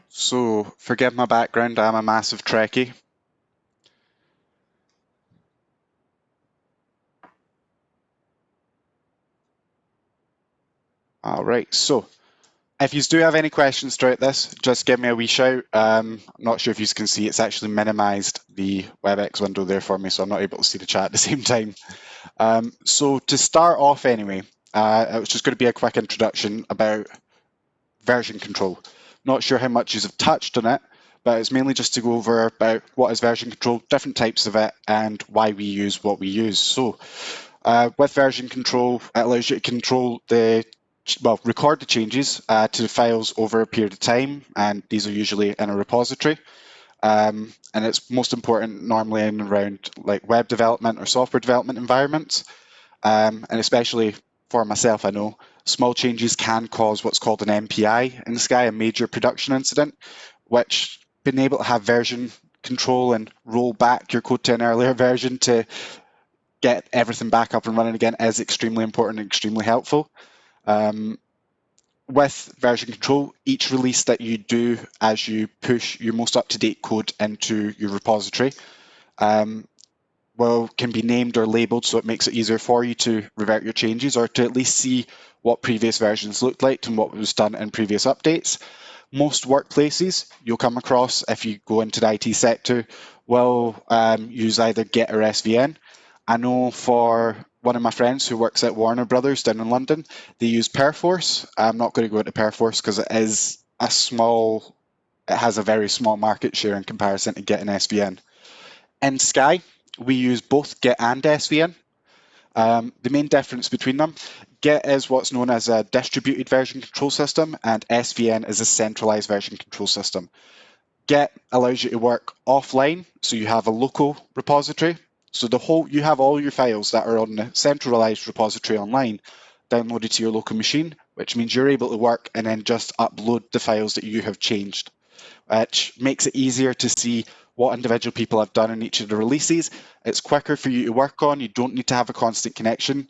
So, forgive my background, I'm a massive Trekkie. Alright, so if you do have any questions throughout this, just give me a wee shout. I'm not sure if you can see, it's actually minimised the WebEx window there for me, so I'm not able to see the chat at the same time. So to start off anyway, it was just going to be a quick introduction about version control. Not sure how much you have touched on it, but it's mainly just to go over about what is version control, different types of it, and why we use what we use. So with version control, it allows you to control record the changes to the files over a period of time, and these are usually in a repository. And it's most important normally in around like web development or software development environments. And especially for myself, I know small changes can cause what's called an MPI in the sky, a major production incident, which being able to have version control and roll back your code to an earlier version to get everything back up and running again is extremely important and extremely helpful. With version control, each release that you do as you push your most up-to-date code into your repository can be named or labeled, so it makes it easier for you to revert your changes or to at least see what previous versions looked like and what was done in previous updates. Most workplaces you'll come across if you go into the IT sector will use either Git or SVN. I know for one of my friends who works at Warner Brothers down in London, they use Perforce. I'm not going to go into Perforce because it has a very small market share in comparison to Git and SVN. In Sky, we use both Git and SVN. The main difference between them, Git is what's known as a distributed version control system, and SVN is a centralized version control system. Git allows you to work offline, so you have a local repository. So you have all your files that are on the centralized repository online downloaded to your local machine, which means you're able to work and then just upload the files that you have changed, which makes it easier to see what individual people have done in each of the releases. It's quicker for you to work on. You don't need to have a constant connection.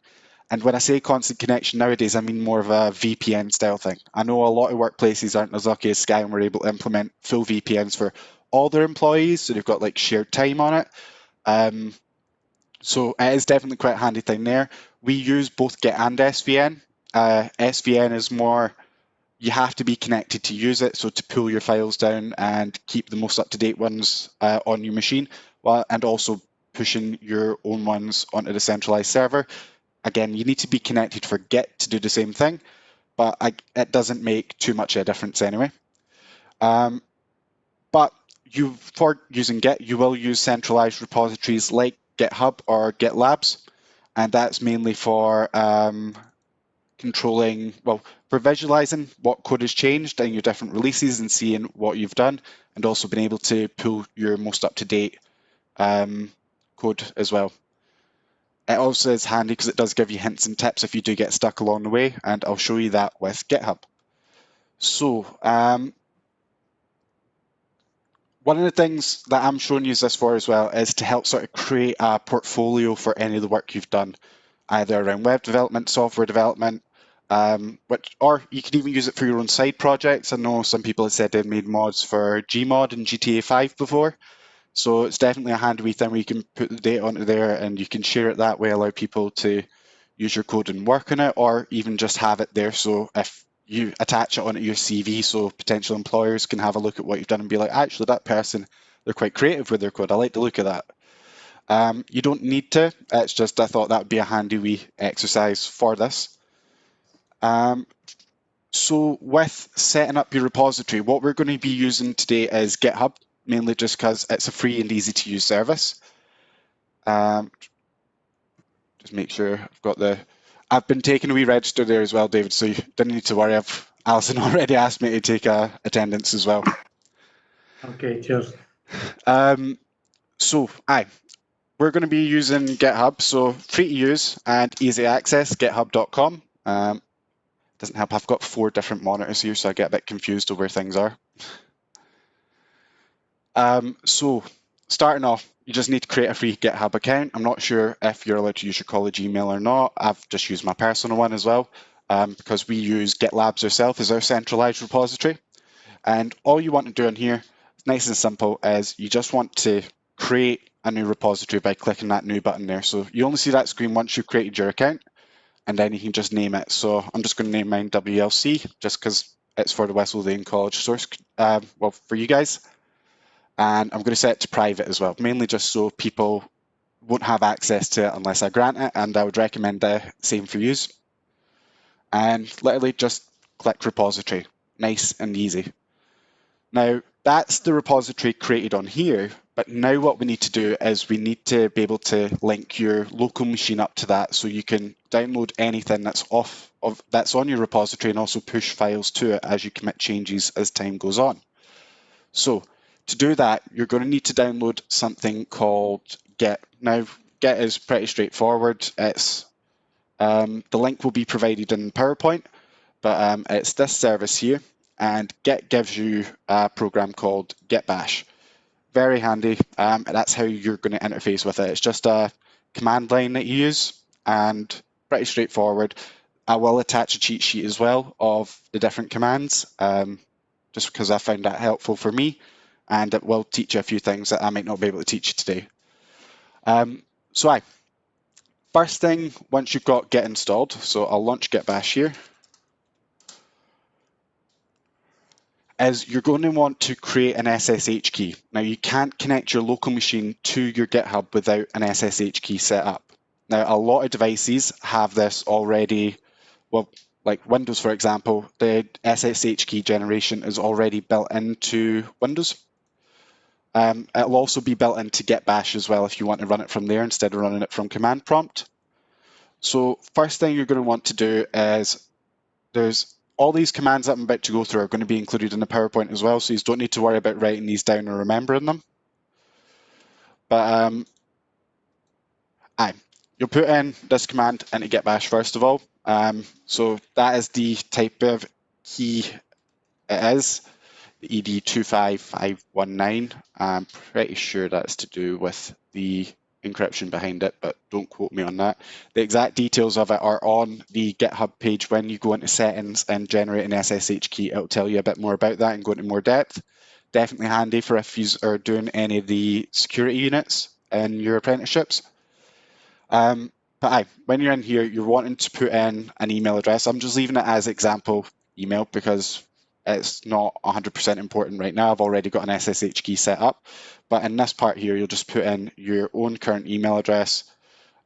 And when I say constant connection nowadays, I mean more of a VPN style thing. I know a lot of workplaces aren't as lucky as Sky and we're able to implement full VPNs for all their employees, so they've got like shared time on it. So it is definitely quite a handy thing there. We use both Git and SVN. SVN is more, you have to be connected to use it, so to pull your files down and keep the most up-to-date ones on your machine, and also pushing your own ones onto the centralized server. Again, you need to be connected for Git to do the same thing, but it doesn't make too much of a difference anyway. But for using Git, you will use centralized repositories like GitHub or GitLabs, and that's mainly for controlling, for visualizing what code has changed in your different releases and seeing what you've done, and also being able to pull your most up-to-date code as well. It also is handy because it does give you hints and tips if you do get stuck along the way, and I'll show you that with GitHub. So one of the things that I'm showing you this for as well is to help sort of create a portfolio for any of the work you've done, either around web development, software development, or you can even use it for your own side projects. I know some people have said they've made mods for Gmod and GTA 5 before. So it's definitely a handy wee thing where you can put the data onto there and you can share it that way, allow people to use your code and work on it, or even just have it there. So if you attach it onto your CV, so potential employers can have a look at what you've done and be like, actually, that person, they're quite creative with their code. I like the look of that. You don't need to. It's just I thought that would be a handy wee exercise for this. So with setting up your repository, what we're going to be using today is GitHub, mainly just because it's a free and easy to use service. Just make sure I've been taking a wee register there as well, David, so you don't need to worry. Alison already asked me to take attendance as well. Okay, cheers. We're going to be using GitHub, so free to use and easy access, github.com. Doesn't help, I've got 4 different monitors here, so I get a bit confused of where things are. So starting off, you just need to create a free GitHub account. I'm not sure if you're allowed to use your college email or not. I've just used my personal one as well, because we use GitLabs ourselves as our centralized repository. And all you want to do in here, nice and simple, is you just want to create a new repository by clicking that new button there. So you only see that screen once you've created your account, and then you can just name it. So I'm just going to name mine WLC just because it's for the Wesleyan College source, well, for you guys. And I'm going to set it to private as well, mainly just so people won't have access to it unless I grant it, and I would recommend the same for you. And literally just click repository, nice and easy. Now, that's the repository created on here, but now what we need to do is we need to be able to link your local machine up to that so you can download anything that's that's on your repository and also push files to it as you commit changes as time goes on. So to do that, you're going to need to download something called Git. Now, Git is pretty straightforward. It's the link will be provided in PowerPoint, but it's this service here, and Git gives you a program called Git Bash. Very handy. That's how you're going to interface with it. It's just a command line that you use, and pretty straightforward. I will attach a cheat sheet as well of the different commands, just because I found that helpful for me, and it will teach you a few things that I might not be able to teach you today. First thing, once you've got Git installed, so I'll launch Git Bash here, is you're going to want to create an SSH key. Now, you can't connect your local machine to your GitHub without an SSH key set up. Now, a lot of devices have this already. Well, like Windows, for example, the SSH key generation is already built into Windows. It'll also be built into Git Bash as well if you want to run it from there instead of running it from command prompt. So first thing you're going to want to do is there's all these commands that I'm about to go through are going to be included in the PowerPoint as well, so you don't need to worry about writing these down or remembering them. But you'll put in this command into Git Bash first of all. So that is the type of key it is, the ED25519. I'm pretty sure that's to do with the encryption behind it, but don't quote me on that. The exact details of it are on the GitHub page. When you go into settings and generate an SSH key, it'll tell you a bit more about that and go into more depth. Definitely handy for if you are doing any of the security units in your apprenticeships. But when you're in here, you're wanting to put in an email address. I'm just leaving it as example email because it's not 100% important right now. I've already got an SSH key set up. But in this part here, you'll just put in your own current email address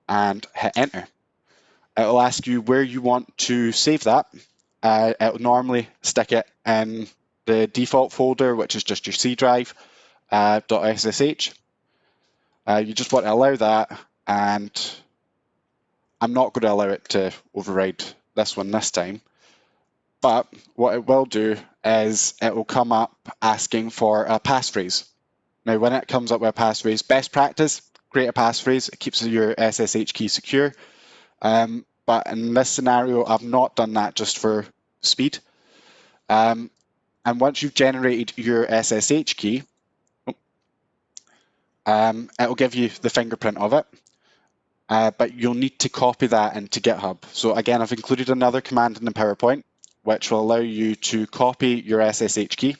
and hit enter. It'll ask you where you want to save that. It'll normally stick it in the default folder, which is just your C drive, .ssh. You just want to allow that, and I'm not going to allow it to override this one this time. But what it will do is it will come up asking for a passphrase. Now, when it comes up with a passphrase, best practice, create a passphrase. It keeps your SSH key secure. But in this scenario, I've not done that just for speed. And once you've generated your SSH key, it will give you the fingerprint of it. But you'll need to copy that into GitHub. So again, I've included another command in the PowerPoint, which will allow you to copy your SSH key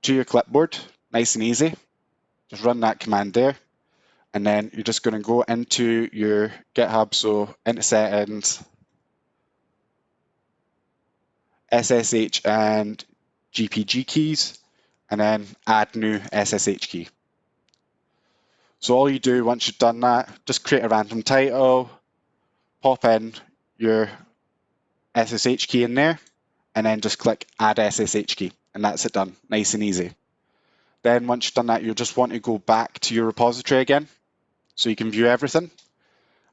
to your clipboard, nice and easy. Just run that command there. And then you're just going to go into your GitHub, so into settings, SSH and GPG keys, and then add new SSH key. So all you do once you've done that, just create a random title, pop in your SSH key in there, and then just click add SSH key, and that's it done, nice and easy. Then once you've done that, you'll just want to go back to your repository again, so you can view everything.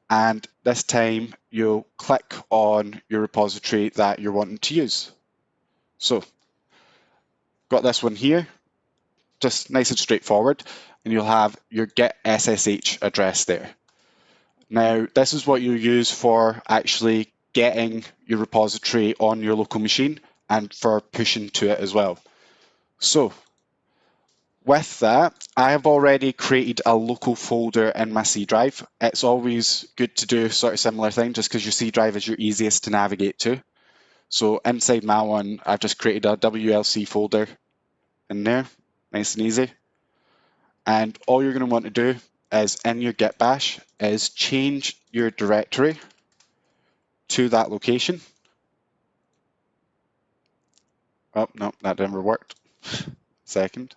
And this time you'll click on your repository that you're wanting to use. So, got this one here, just nice and straightforward, and you'll have your Git SSH address there. Now, this is what you use for actually getting your repository on your local machine and for pushing to it as well. So, with that, I have already created a local folder in my C drive. It's always good to do sort of similar thing just because your C drive is your easiest to navigate to. So inside my one, I've just created a WLC folder in there, nice and easy. And all you're going to want to do is in your git bash is change your directory to that location. Oh, no, that never worked. Second.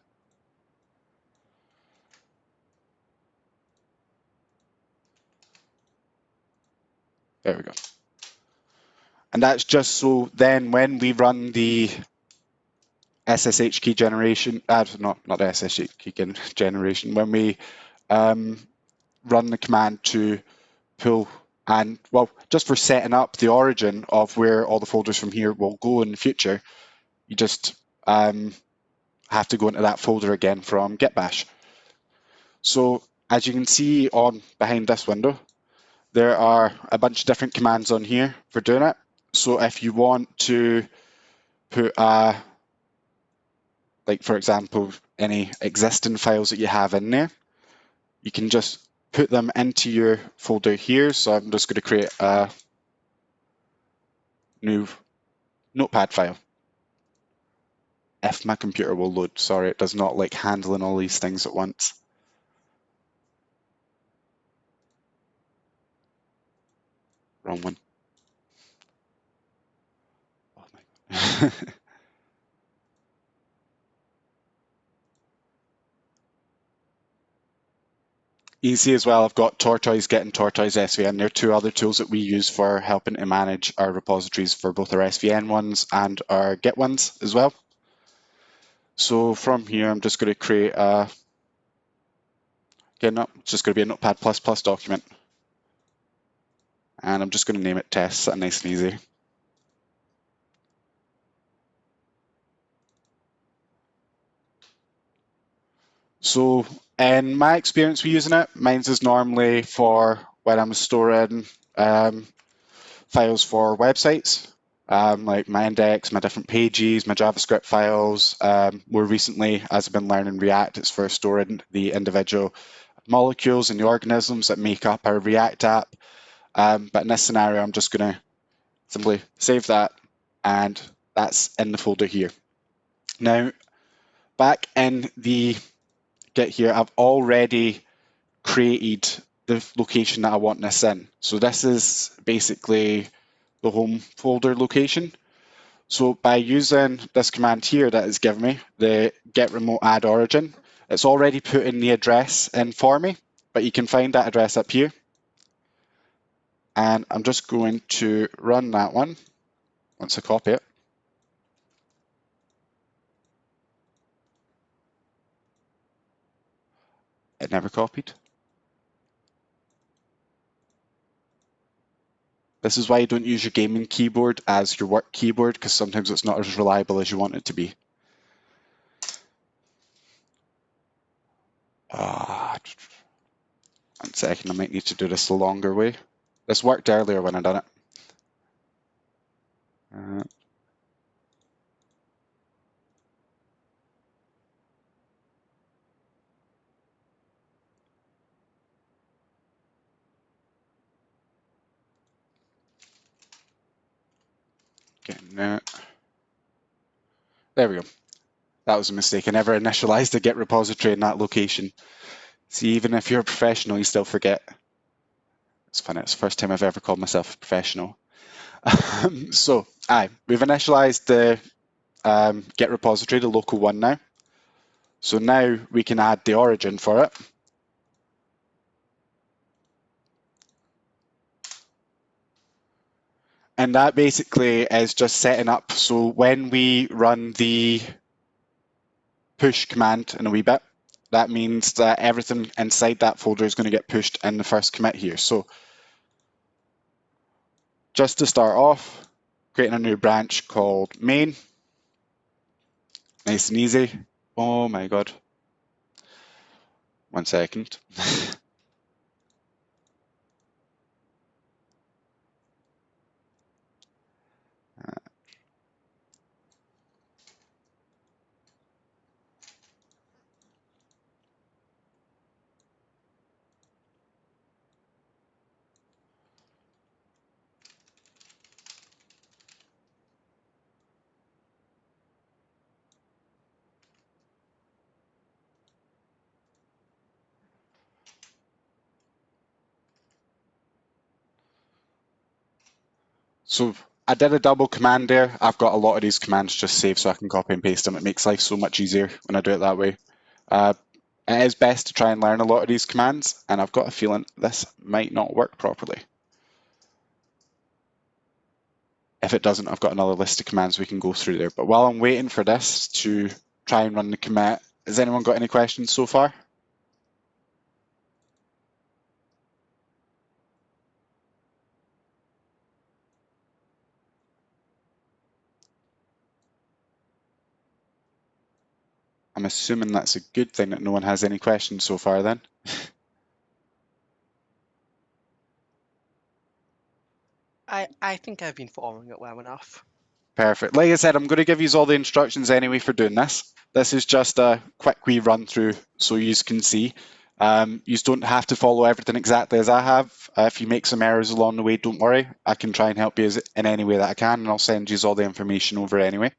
There we go. And that's just so then when we run the SSH key generation, not the SSH key generation, when we run the command to pull and, well, just for setting up the origin of where all the folders from here will go in the future, you just have to go into that folder again from git bash. So as you can see on behind this window, there are a bunch of different commands on here for doing it. So if you want to put like for example, any existing files that you have in there, you can just put them into your folder here. So I'm just going to create a new notepad file. If my computer will load, sorry, it does not like handling all these things at once. Wrong one. Oh my God. You can see as well, I've got Tortoise Git and Tortoise SVN. They're two other tools that we use for helping to manage our repositories for both our SVN ones and our Git ones as well. So from here, I'm just going to create a, again, it's just going to be a Notepad++ document. And I'm just going to name it tests, nice and easy. So in my experience with using it, mine's is normally for when I'm storing files for websites, like my index, my different pages, my JavaScript files. More recently, as I've been learning React, it's for storing the individual molecules and the organisms that make up our React app. But in this scenario, I'm just going to simply save that, and that's in the folder here. Now, back in the Git here, I've already created the location that I want this in. So this is basically the home folder location. So by using this command here that it's given me, the get remote add origin, it's already put in the address in for me, but you can find that address up here. And I'm just going to run that one once I copy it. It never copied. This is why you don't use your gaming keyboard as your work keyboard, because sometimes it's not as reliable as you want it to be. One second, I might need to do this the longer way. This worked earlier when I done it. Getting that. There we go. That was a mistake. I never initialized the Git repository in that location. See, even if you're a professional, you still forget. It's funny, it's the first time I've ever called myself a professional. So, we've initialized the Git repository, the local one now. So now we can add the origin for it. And that basically is just setting up. So when we run the push command in a wee bit, that means that everything inside that folder is going to get pushed in the first commit here. So just to start off, creating a new branch called main. Nice and easy. Oh my God. 1 second. So I did a double command there. I've got a lot of these commands just saved so I can copy and paste them. It makes life so much easier when I do it that way. It is best to try and learn a lot of these commands, and I've got a feeling this might not work properly. If it doesn't, I've got another list of commands we can go through there. But while I'm waiting for this to try and run the commit, has anyone got any questions so far? I'm assuming that's a good thing that no one has any questions so far then. I think I've been following it well enough. Perfect. Like I said, I'm going to give you all the instructions anyway for doing this. This is just a quick wee run through so you can see. You don't have to follow everything exactly as I have. If you make some errors along the way, don't worry. I can try and help you in any way that I can, and I'll send you all the information over anyway.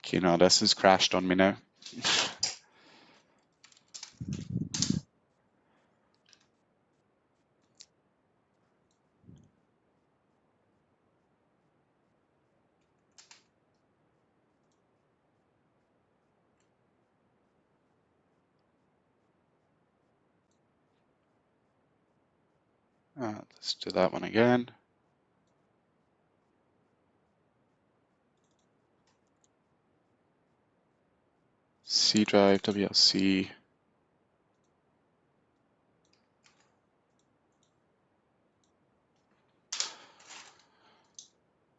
Okay, no, this has crashed on me now. Let's do that one again. C drive, WLC.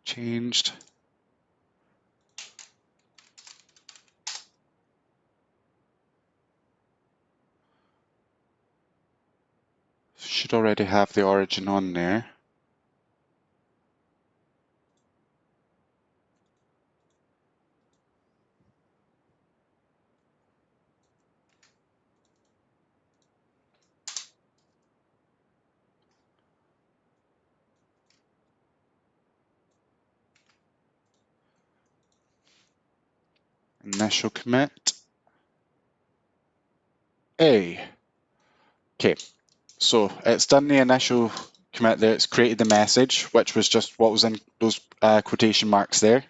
Changed. Should already have the origin on there. Initial commit. A. Okay, so it's done the initial commit there. It's created the message, which was just what was in those quotation marks there.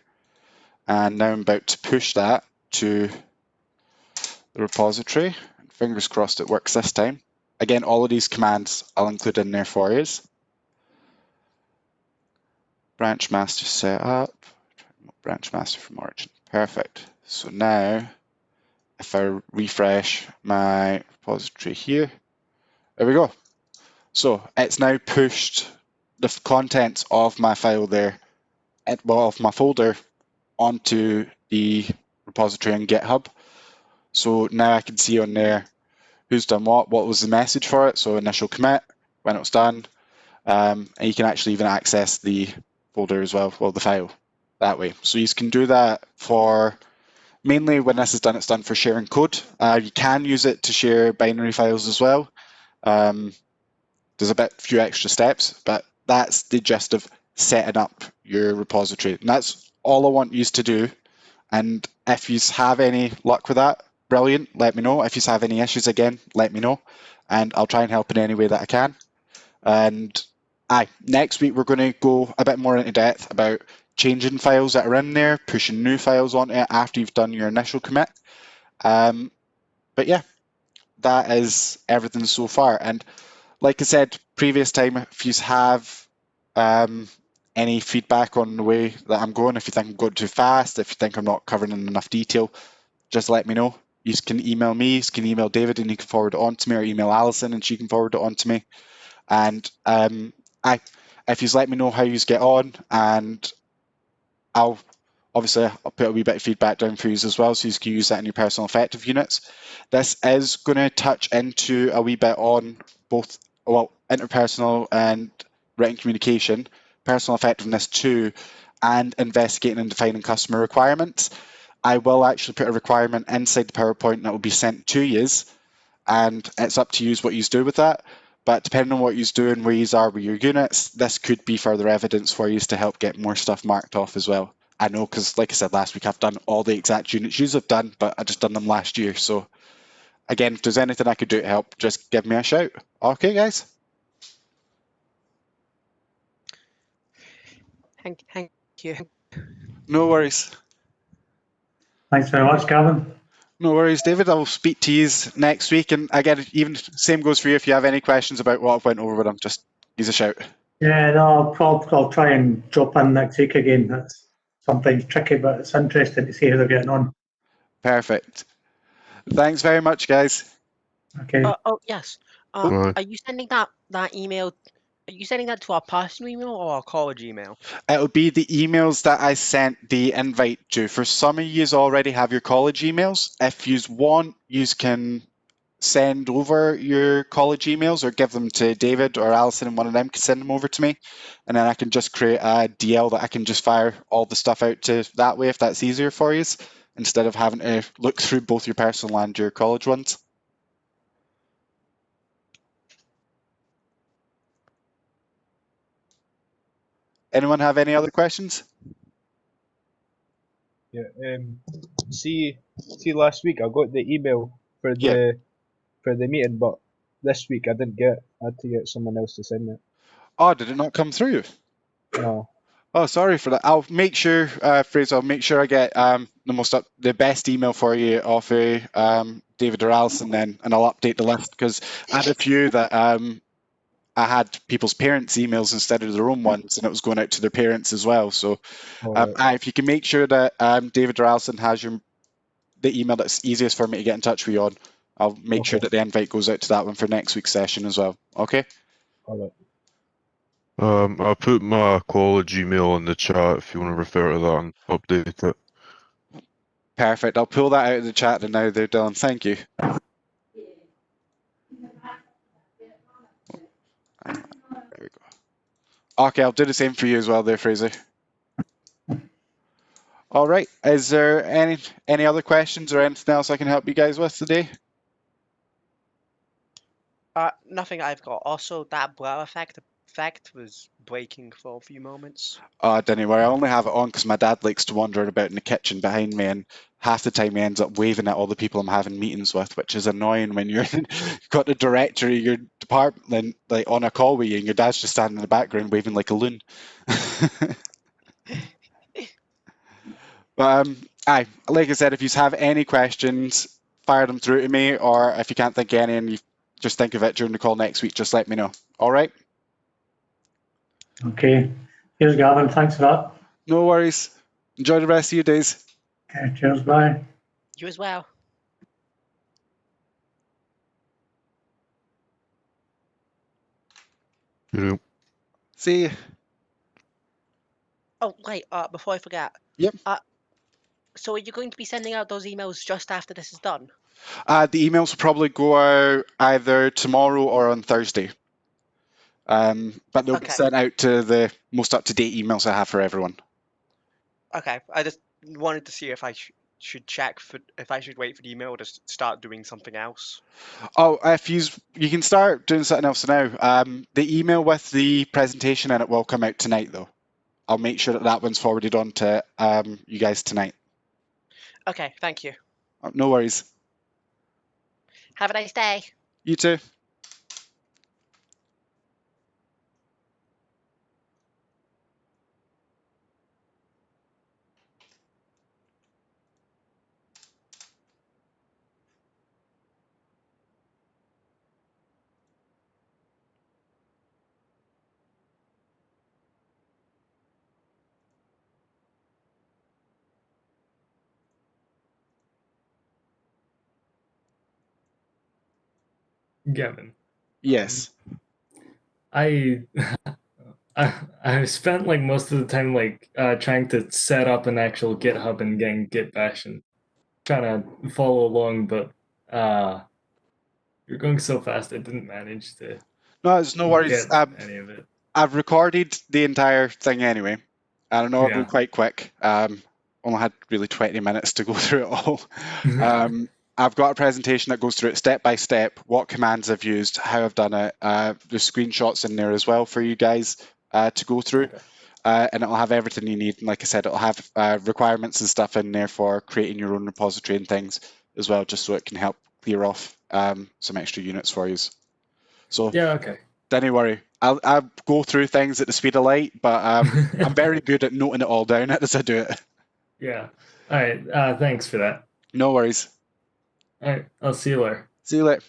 And now I'm about to push that to the repository. Fingers crossed it works this time. Again, all of these commands I'll include in there for you. Branch master setup, branch master from origin. Perfect. So now, if I refresh my repository here, there we go. So it's now pushed the contents of my file there, well, of my folder, onto the repository on GitHub. So now I can see on there who's done what was the message for it, so initial commit, when it was done, and you can actually even access the folder as well, the file, that way. So you can do that for, mainly when this is done, it's done for sharing code. You can use it to share binary files as well. There's a few extra steps, but that's the gist of setting up your repository. And that's all I want you to do. And if you have any luck with that, brilliant, let me know. If you have any issues again, let me know. And I'll try and help in any way that I can. And next week we're going to go a bit more into depth about changing files that are in there, pushing new files onto it after you've done your initial commit. But yeah, that is everything so far. And like I said previous time, if you have any feedback on the way that I'm going, if you think I'm going too fast, if you think I'm not covering in enough detail, just let me know. You can email me, you can email David and he can forward it on to me, or email Alison and she can forward it on to me. And if you let me know how you get on, and I'll put a wee bit of feedback down for you as well, so you can use that in your personal effective units. This is going to touch into a wee bit on both, interpersonal and written communication, personal effectiveness too, and investigating and defining customer requirements. I will actually put a requirement inside the PowerPoint that will be sent to you, and it's up to you what you do with that. But depending on what you're doing, where you are with your units, this could be further evidence for you to help get more stuff marked off as well. I know, because like I said last week, I've done all the exact units you have done, but I just done them last year. So again, if there's anything I could do to help, just give me a shout. Okay, guys? Thank you. No worries. Thanks very much, Gavin. No worries, David. I'll speak to you next week. And again, even same goes for you. If you have any questions about what I've went over with them, just use a shout. Yeah, no, I'll try and drop in next week again. That's sometimes tricky, but it's interesting to see how they're getting on. Perfect. Thanks very much, guys. Okay. Oh yes. Right. Are you sending that email? Are you sending that to our personal email or our college email? It'll be the emails that I sent the invite to. For some of you already have your college emails. If you want, you can send over your college emails or give them to David or Alison, and one of them can send them over to me. And then I can just create a DL that I can just fire all the stuff out to that way if that's easier for you, instead of having to look through both your personal and your college ones. Anyone have any other questions? Yeah. See last week I got the email for Yeah. the meeting, but this week I didn't get. I had to get someone else to send it. Oh, did it not come through? No. Oh, sorry for that. I'll make sure, Fraser, I'll make sure I get the best email for you off David or Alison then, and I'll update the list, because I had a few that I had people's parents' emails instead of their own ones, and it was going out to their parents as well. So Alright. if you can make sure that David or Alison has the email that's easiest for me to get in touch with you on, I'll make sure Okay. that the invite goes out to that one for next week's session as well. Okay? Alright. I put my college email in the chat if you want to refer to that and update it. Perfect. I'll pull that out of the chat and now they're done. Thank you. There we go. Okay, I'll do the same for you as well there, Fraser. All right. Is there any other questions or anything else I can help you guys with today? Nothing I've got. Also, that blur effect was breaking for a few moments. Oh, don't worry. I only have it on because my dad likes to wander about in the kitchen behind me, and half the time he ends up waving at all the people I'm having meetings with, which is annoying when you've got the director of your department like on a call with you, and your dad's just standing in the background waving like a loon. But aye, like I said, if you have any questions, fire them through to me, or if you can't think of any and you just think of it during the call next week, just let me know. All right? Okay. Here's Gavin. Thanks for that. No worries. Enjoy the rest of your days. Okay, cheers. Bye. You as well. You know, See you. Oh wait, before I forget. Yep. So are you going to be sending out those emails just after this is done? The emails will probably go out either tomorrow or on Thursday. But they'll be Okay. sent out to the most up-to-date emails I have for everyone. Okay. I just wanted to see if I should check if I should wait for the email or just start doing something else. Oh, if you can start doing something else now. The email with the presentation in it will come out tonight, though. I'll make sure that one's forwarded on to you guys tonight. Okay. Thank you. No worries. Have a nice day. You too. Gavin. Yes. I I spent like most of the time like trying to set up an actual GitHub and getting Git Bash and trying to follow along, but you're going so fast I didn't manage to No, it's no worries. get any of it. I've recorded the entire thing anyway. I don't know, I've been Yeah. quite quick. Only had really 20 minutes to go through it all. I've got a presentation that goes through it step by step, what commands I've used, how I've done it. There's screenshots in there as well for you guys to go through. Okay. And it'll have everything you need. And like I said, it'll have requirements and stuff in there for creating your own repository and things as well, just so it can help clear off some extra units for you. So Yeah, okay. don't worry. I'll go through things at the speed of light, but I'm very good at noting it all down as I do it. Yeah. All right. Thanks for that. No worries. All right. I'll see you later. See you later.